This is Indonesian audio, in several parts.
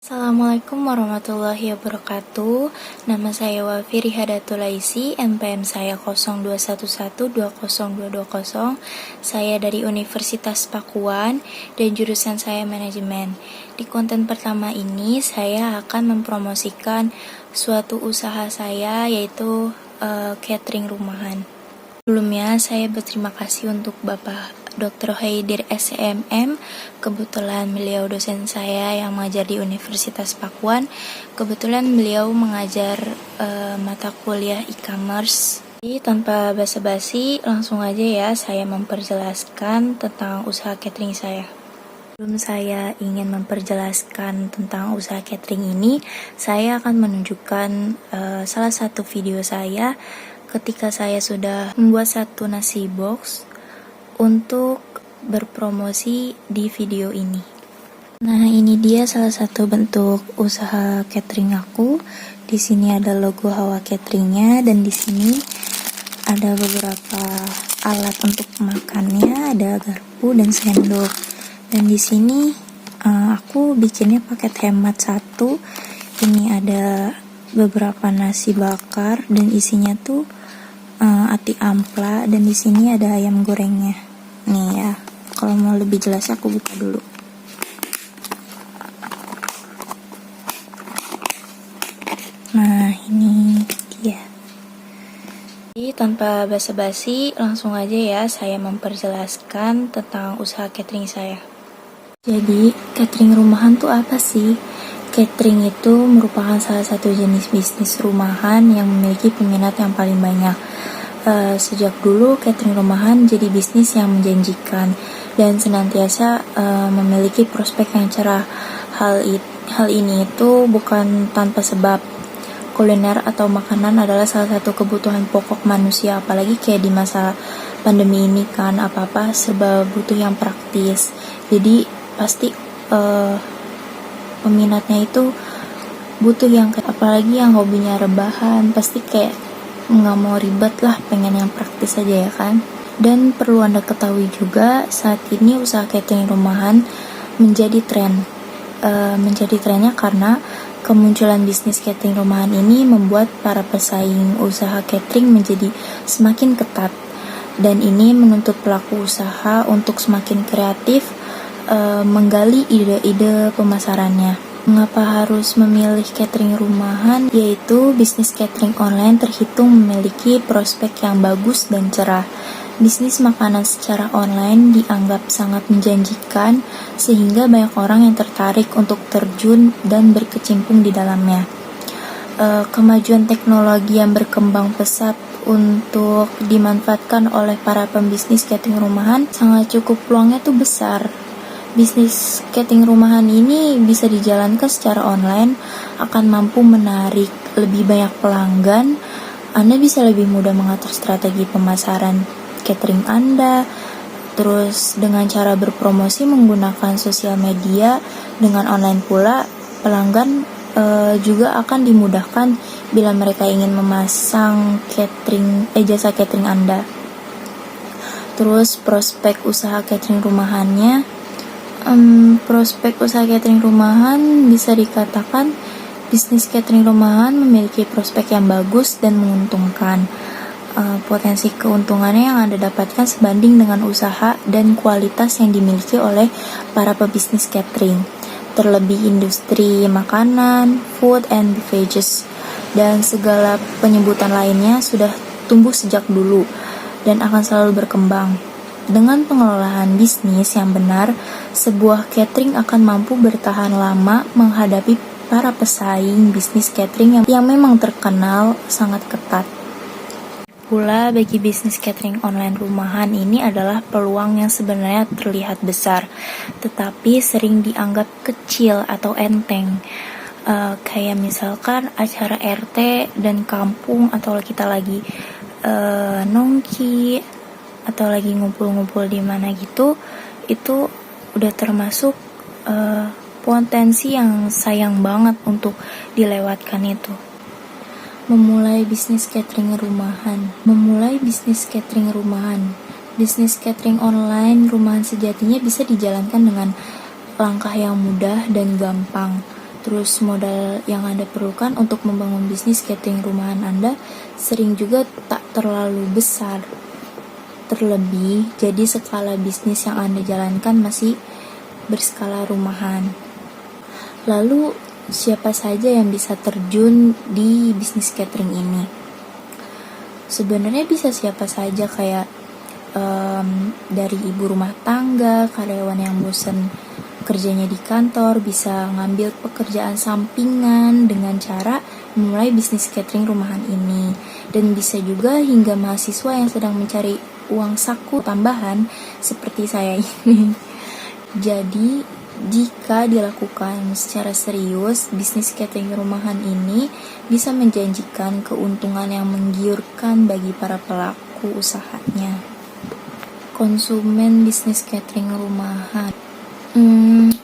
Assalamualaikum warahmatullahi wabarakatuh. Nama saya Wafi Rihadatulaisi, NPM saya 0211202220. Saya dari Universitas Pakuan dan jurusan saya manajemen. Di konten pertama ini saya akan mempromosikan suatu usaha saya, yaitu catering rumahan. Sebelumnya saya berterima kasih untuk Bapak Dr. Haidir SMM. Kebetulan beliau dosen saya yang mengajar di Universitas Pakuan. Kebetulan beliau mengajar mata kuliah e-commerce. Jadi tanpa basa-basi, langsung aja ya saya memperjelaskan tentang usaha catering saya. Sebelum saya ingin memperjelaskan tentang usaha catering ini, saya akan menunjukkan salah satu video saya ketika saya sudah membuat satu nasi box untuk berpromosi di video ini. Nah, ini dia salah satu bentuk usaha catering aku. Di sini ada logo Hawa Cateringnya, dan di sini ada beberapa alat untuk makannya, ada garpu dan sendok. Dan di sini aku bikinnya paket hemat satu. Ini ada beberapa nasi bakar dan isinya tuh ati ampla, dan di sini ada ayam gorengnya. Nih ya, kalau mau lebih jelas aku buka dulu. Nah, ini dia. Jadi tanpa basa-basi, langsung aja ya saya memperjelaskan tentang usaha catering saya. Jadi, catering rumahan tuh apa sih? Catering itu merupakan salah satu jenis bisnis rumahan yang memiliki peminat yang paling banyak. Sejak dulu catering rumahan jadi bisnis yang menjanjikan dan senantiasa memiliki prospek yang cerah. Hal ini itu bukan tanpa sebab. Kuliner atau makanan adalah salah satu kebutuhan pokok manusia, apalagi kayak di masa pandemi ini kan, apa-apa serba butuh yang praktis. Jadi pasti peminatnya itu butuh yang, apalagi yang hobinya rebahan, pasti kayak nggak mau ribet lah, pengen yang praktis aja ya kan. Dan perlu Anda ketahui juga, saat ini usaha catering rumahan menjadi trennya karena kemunculan bisnis catering rumahan ini membuat para pesaing usaha catering menjadi semakin ketat, dan ini menuntut pelaku usaha untuk semakin kreatif menggali ide-ide pemasarannya. Mengapa harus memilih catering rumahan? Yaitu bisnis catering online terhitung memiliki prospek yang bagus dan cerah. Bisnis makanan secara online dianggap sangat menjanjikan, sehingga banyak orang yang tertarik untuk terjun dan berkecimpung di dalamnya. Kemajuan teknologi yang berkembang pesat untuk dimanfaatkan oleh para pembisnis catering rumahan sangat cukup, peluangnya tuh besar. Bisnis catering rumahan ini bisa dijalankan secara online, akan mampu menarik lebih banyak pelanggan. Anda bisa lebih mudah mengatur strategi pemasaran catering Anda, terus dengan cara berpromosi menggunakan sosial media. Dengan online pula, pelanggan juga akan dimudahkan bila mereka ingin memasang jasa catering Anda. Terus prospek usaha catering rumahannya, prospek usaha catering rumahan bisa dikatakan bisnis catering rumahan memiliki prospek yang bagus dan menguntungkan. Potensi keuntungannya yang Anda dapatkan sebanding dengan usaha dan kualitas yang dimiliki oleh para pebisnis catering, terlebih industri makanan, food and beverages, dan segala penyebutan lainnya sudah tumbuh sejak dulu dan akan selalu berkembang. Dengan pengelolaan bisnis yang benar, sebuah catering akan mampu bertahan lama menghadapi para pesaing bisnis catering yang memang terkenal sangat ketat. Pula bagi bisnis catering online rumahan ini adalah peluang yang sebenarnya terlihat besar, tetapi sering dianggap kecil atau enteng. Kayak misalkan acara RT dan kampung, atau kita lagi nongki, atau lagi ngumpul-ngumpul di mana gitu, itu udah termasuk potensi yang sayang banget untuk dilewatkan itu. Memulai bisnis catering rumahan. Bisnis catering online rumahan sejatinya bisa dijalankan dengan langkah yang mudah dan gampang. Terus modal yang Anda perlukan untuk membangun bisnis catering rumahan Anda sering juga tak terlalu besar. Terlebih, jadi skala bisnis yang Anda jalankan masih berskala rumahan. Lalu, siapa saja yang bisa terjun di bisnis catering ini? Sebenarnya bisa siapa saja, kayak dari ibu rumah tangga, karyawan yang bosan kerjanya di kantor, bisa ngambil pekerjaan sampingan dengan cara memulai bisnis catering rumahan ini. Dan bisa juga hingga mahasiswa yang sedang mencari uang saku tambahan seperti saya ini. Jadi, jika dilakukan secara serius, bisnis catering rumahan ini bisa menjanjikan keuntungan yang menggiurkan bagi para pelaku usahanya. Konsumen bisnis catering rumahan.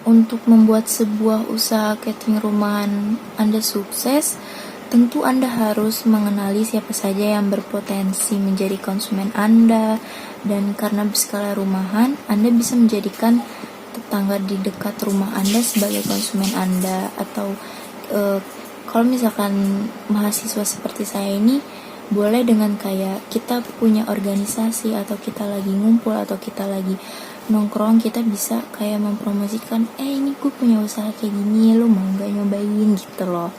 Untuk membuat sebuah usaha catering rumahan Anda sukses, tentu Anda harus mengenali siapa saja yang berpotensi menjadi konsumen Anda, dan karena berskala rumahan, Anda bisa menjadikan tetangga di dekat rumah Anda sebagai konsumen Anda. Atau kalau misalkan mahasiswa seperti saya ini, boleh dengan kayak kita punya organisasi, atau kita lagi ngumpul, atau kita lagi nongkrong, kita bisa kayak mempromosikan, ini gue punya usaha kayak gini, lo mau gak nyobain gitu loh.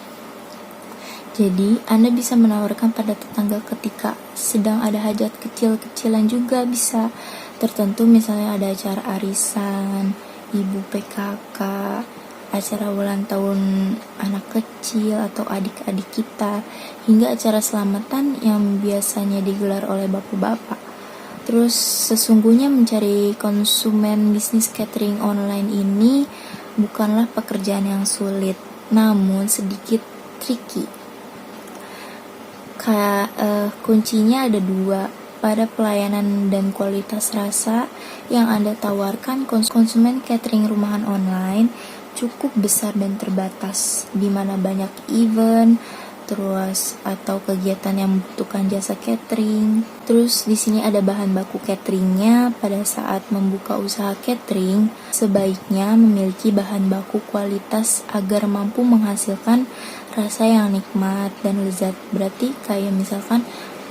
Jadi, Anda bisa menawarkan pada tetangga ketika sedang ada hajat kecil-kecilan juga bisa. Tertentu misalnya ada acara arisan, ibu PKK, acara ulang tahun anak kecil atau adik-adik kita, hingga acara selamatan yang biasanya digelar oleh bapak-bapak. Terus, sesungguhnya mencari konsumen bisnis catering online ini bukanlah pekerjaan yang sulit, namun sedikit tricky. Kuncinya ada dua, pada pelayanan dan kualitas rasa yang Anda tawarkan. Konsumen catering rumahan online cukup besar dan terbatas, di mana banyak event, terus atau kegiatan yang membutuhkan jasa catering. Terus di sini ada bahan baku cateringnya. Pada saat membuka usaha catering, sebaiknya memiliki bahan baku kualitas agar mampu menghasilkan rasa yang nikmat dan lezat. Berarti kayak misalkan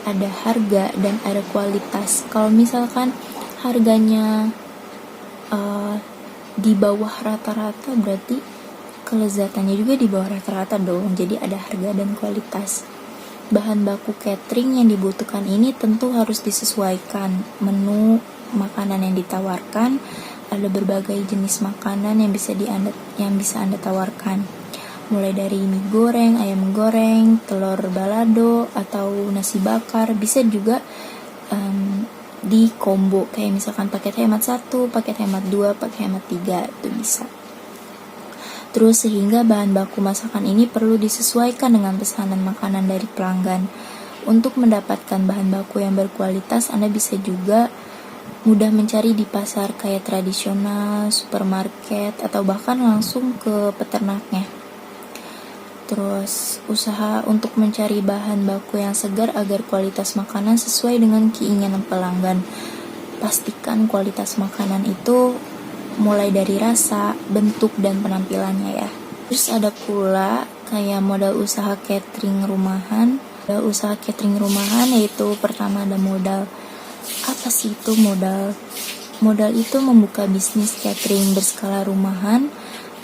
ada harga dan ada kualitas. Kalau misalkan harganya di bawah rata-rata, berarti kelezatannya juga di bawah rata-rata dong. Jadi ada harga dan kualitas. Bahan baku catering yang dibutuhkan ini tentu harus disesuaikan. Menu makanan yang ditawarkan, ada berbagai jenis makanan yang bisa Anda tawarkan. Mulai dari mie goreng, ayam goreng, telur balado, atau nasi bakar. Bisa juga di combo, kayak misalkan paket hemat 1, paket hemat 2, paket hemat 3, itu bisa. Terus sehingga bahan baku masakan ini perlu disesuaikan dengan pesanan makanan dari pelanggan. Untuk mendapatkan bahan baku yang berkualitas, Anda bisa juga mudah mencari di pasar kayak tradisional, supermarket, atau bahkan langsung ke peternaknya. Terus usaha untuk mencari bahan baku yang segar agar kualitas makanan sesuai dengan keinginan pelanggan. Pastikan kualitas makanan itu mulai dari rasa, bentuk, dan penampilannya ya. Terus ada pula kayak modal usaha catering rumahan. Modal usaha catering rumahan yaitu pertama ada modal. Apa sih itu modal? Modal itu membuka bisnis catering berskala rumahan.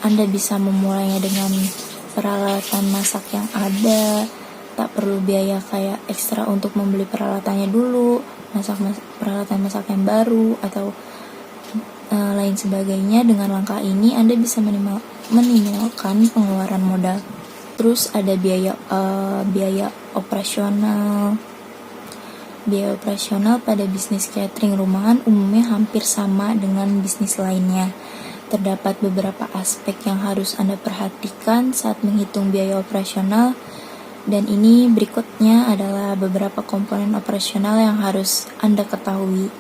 Anda bisa memulainya dengan peralatan masak yang ada. Tak perlu biaya kayak ekstra untuk membeli peralatannya dulu, peralatan masak yang baru, atau lain sebagainya. Dengan langkah ini Anda bisa minimalkan pengeluaran modal. Terus ada biaya operasional. Biaya operasional pada bisnis catering rumahan umumnya hampir sama dengan bisnis lainnya. Terdapat beberapa aspek yang harus Anda perhatikan saat menghitung biaya operasional, dan ini berikutnya adalah beberapa komponen operasional yang harus Anda ketahui.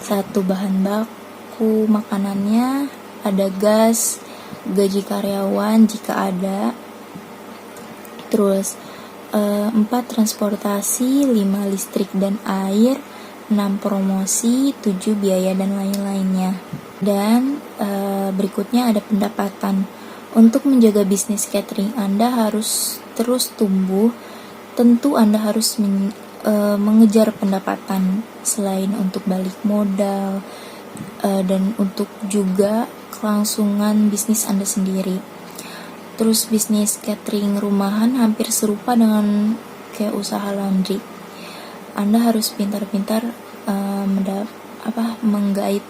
1. Bahan baku makanannya, ada gas, gaji karyawan jika ada. Terus 4. Transportasi, 5. Listrik dan air, 6. Promosi, 7. Biaya dan lain-lainnya. Dan berikutnya ada pendapatan. Untuk menjaga bisnis catering Anda harus terus tumbuh. Tentu Anda harus mengejar pendapatan selain untuk balik modal dan untuk juga kelangsungan bisnis Anda sendiri. Terus bisnis catering rumahan hampir serupa dengan kayak usaha laundry. Anda harus pintar-pintar menggait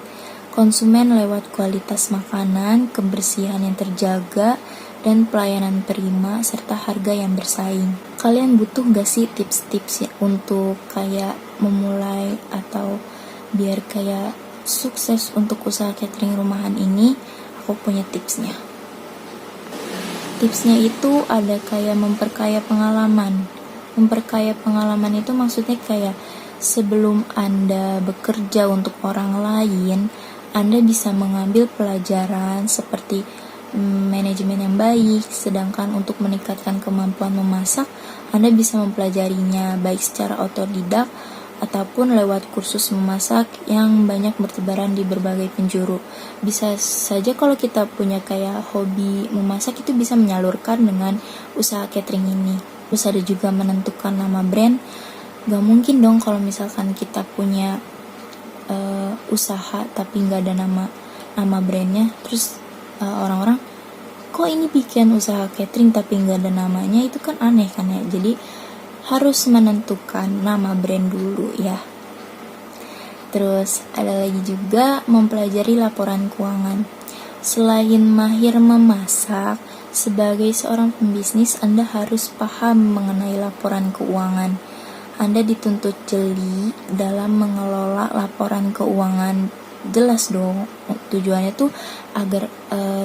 konsumen lewat kualitas makanan, kebersihan yang terjaga, dan pelayanan prima serta harga yang bersaing. Kalian butuh gak sih tips-tips ya untuk kayak memulai atau biar kayak sukses untuk usaha catering rumahan ini? Aku punya tipsnya. Tipsnya itu ada kayak memperkaya pengalaman. Memperkaya pengalaman itu maksudnya kayak sebelum Anda bekerja untuk orang lain, Anda bisa mengambil pelajaran seperti manajemen yang baik, sedangkan untuk meningkatkan kemampuan memasak, Anda bisa mempelajarinya baik secara otodidak ataupun lewat kursus memasak yang banyak bertebaran di berbagai penjuru. Bisa saja kalau kita punya kayak hobi memasak, itu bisa menyalurkan dengan usaha catering ini. Terus ada juga menentukan nama brand. Gak mungkin dong kalau misalkan kita punya usaha tapi gak ada nama brandnya, terus orang-orang kok ini bikin usaha catering tapi gak ada namanya, itu kan aneh kan ya. Jadi harus menentukan nama brand dulu ya. Terus ada lagi juga mempelajari laporan keuangan. Selain mahir memasak, sebagai seorang pembisnis Anda harus paham mengenai laporan keuangan. Anda dituntut jeli dalam mengelola laporan keuangan. Jelas dong, tujuannya tuh agar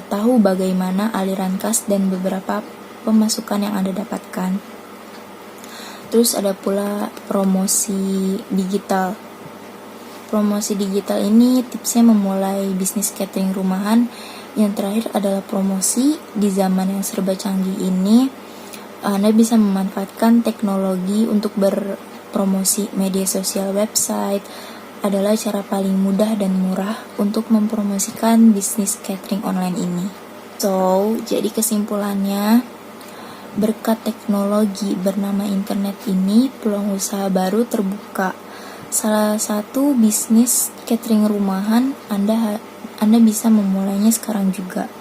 tahu bagaimana aliran kas dan beberapa pemasukan yang Anda dapatkan. Terus ada pula promosi digital. Promosi digital ini tipsnya memulai bisnis catering rumahan. Yang terakhir adalah promosi. Di zaman yang serba canggih ini, Anda bisa memanfaatkan teknologi untuk berpromosi. Media sosial, website adalah cara paling mudah dan murah untuk mempromosikan bisnis catering online ini. So, jadi kesimpulannya, berkat teknologi bernama internet ini, peluang usaha baru terbuka. Salah satu bisnis catering rumahan Anda bisa memulainya sekarang juga.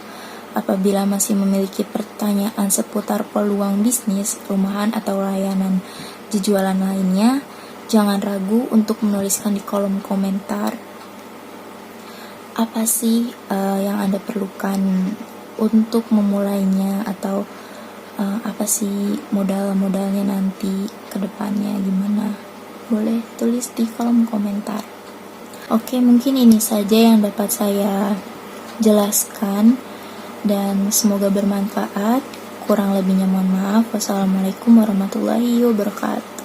Apabila masih memiliki pertanyaan seputar peluang bisnis rumahan atau layanan jualan lainnya, jangan ragu untuk menuliskan di kolom komentar apa sih yang Anda perlukan untuk memulainya, atau apa sih modal-modalnya nanti ke depannya gimana. Boleh tulis di kolom komentar. Oke, mungkin ini saja yang dapat saya jelaskan dan semoga bermanfaat. Kurang lebihnya mohon maaf. Wassalamualaikum warahmatullahi wabarakatuh.